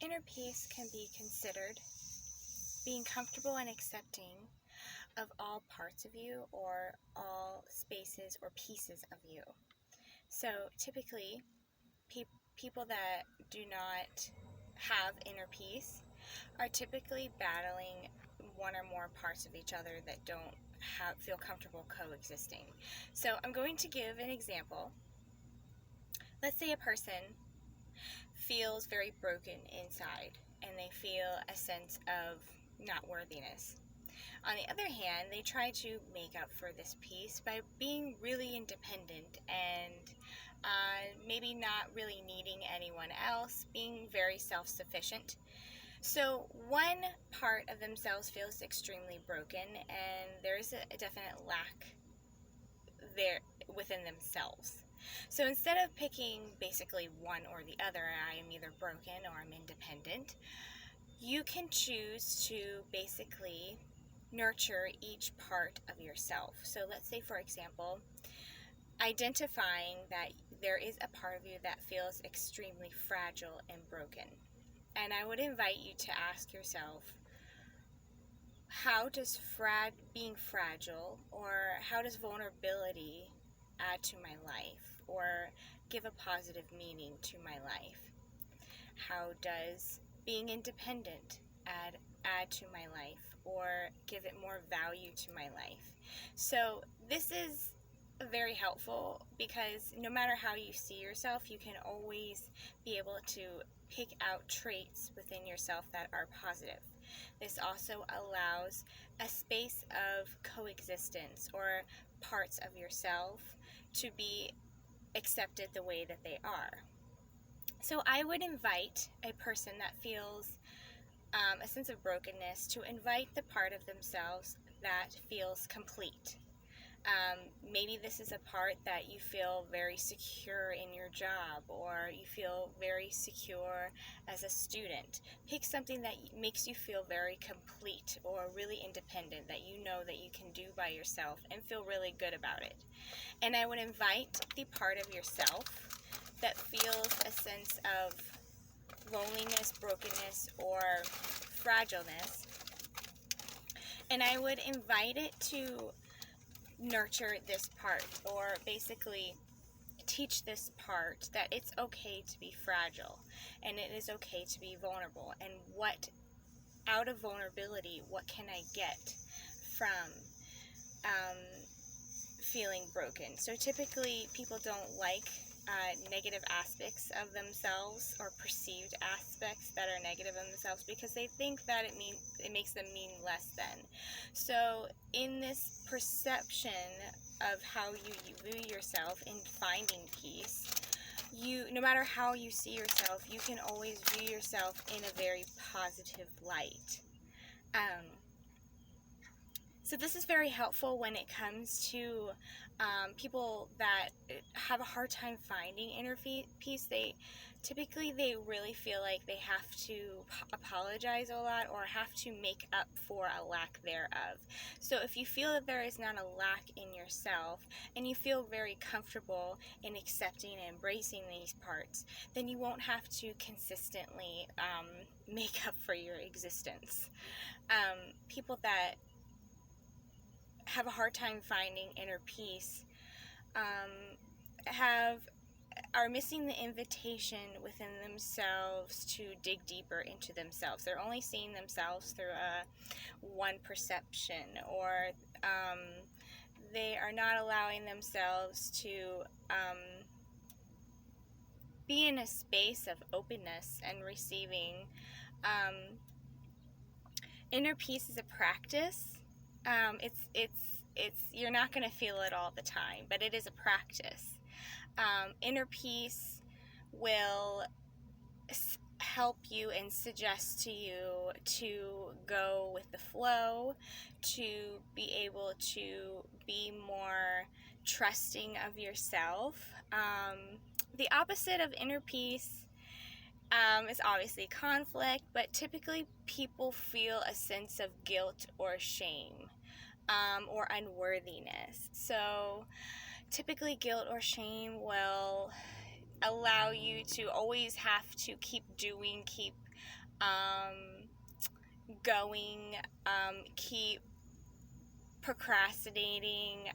Inner peace can be considered being comfortable and accepting of all parts of you or all spaces or pieces of you. So typically, people that do not have inner peace are typically battling one or more parts of each other that don't feel comfortable coexisting. So I'm going to give an example. Let's say a person feels very broken inside and they feel a sense of not worthiness. On the other hand, they try to make up for this piece by being really independent and maybe not really needing anyone else, being very self-sufficient. So one part of themselves feels extremely broken, and there's a definite lack there within themselves. So instead of picking basically one or the other, I am either broken or I'm independent, you can choose to basically nurture each part of yourself. So let's say, for example, identifying that there is a part of you that feels extremely fragile and broken. And I would invite you to ask yourself, how does being fragile, or how does vulnerability add to my life or give a positive meaning to my life? How does being independent add to my life or give it more value to my life? So this is very helpful because no matter how you see yourself, you can always be able to pick out traits within yourself that are positive. This also allows a space of coexistence or parts of yourself to be accepted the way that they are. So I would invite a person that feels a sense of brokenness to invite the part of themselves that feels complete. Maybe this is a part that you feel very secure in your job, or you feel very secure as a student. Pick something that makes you feel very complete or really independent, that you know that you can do by yourself and feel really good about it. And I would invite the part of yourself that feels a sense of loneliness, brokenness, or fragileness, and I would invite it to nurture this part, or basically teach this part that it's okay to be fragile and it is okay to be vulnerable, and what out of vulnerability, what can I get from feeling broken. So typically people don't like negative aspects of themselves, or perceived aspects that are negative of themselves, because they think that it makes them mean less than. So in this perception of how you view yourself in finding peace, no matter how you see yourself, you can always view yourself in a very positive light. So this is very helpful when it comes to people that have a hard time finding inner peace. They really feel like they have to apologize a lot or have to make up for a lack thereof. So if you feel that there is not a lack in yourself, and you feel very comfortable in accepting and embracing these parts, then you won't have to consistently make up for your existence. People that have a hard time finding inner peace are missing the invitation within themselves to dig deeper into themselves. They're only seeing themselves through one perception, or they are not allowing themselves to be in a space of openness and receiving. Inner peace is a practice. It's you're not going to feel it all the time, but it is a practice. Inner peace will help you and suggest to you to go with the flow, to be able to be more trusting of yourself. The opposite of inner peace is obviously conflict, but typically people feel a sense of guilt or shame, or unworthiness. So typically guilt or shame will allow you to always have to keep doing, keep going, keep procrastinating.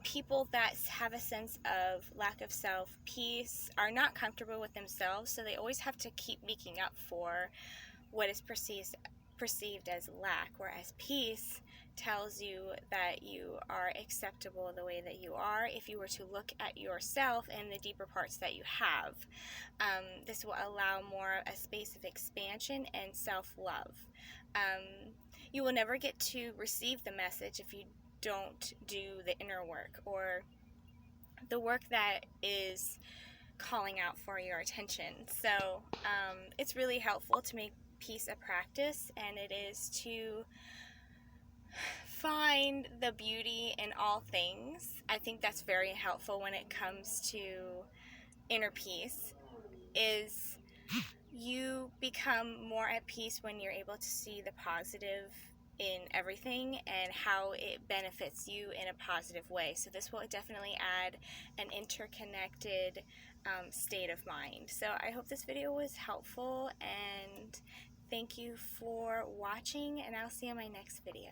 People that have a sense of lack of self-peace are not comfortable with themselves, so they always have to keep making up for what is perceived as lack, whereas peace tells you that you are acceptable the way that you are if you were to look at yourself and the deeper parts that you have. This will allow more a space of expansion and self-love. You will never get to receive the message if you don't do the inner work, or the work that is calling out for your attention. So it's really helpful to make peace a practice, and it is to find the beauty in all things. I think that's very helpful when it comes to inner peace, is you become more at peace when you're able to see the positive in everything and how it benefits you in a positive way. So this will definitely add an interconnected state of mind. So I hope this video was helpful, and thank you for watching, and I'll see you in my next video.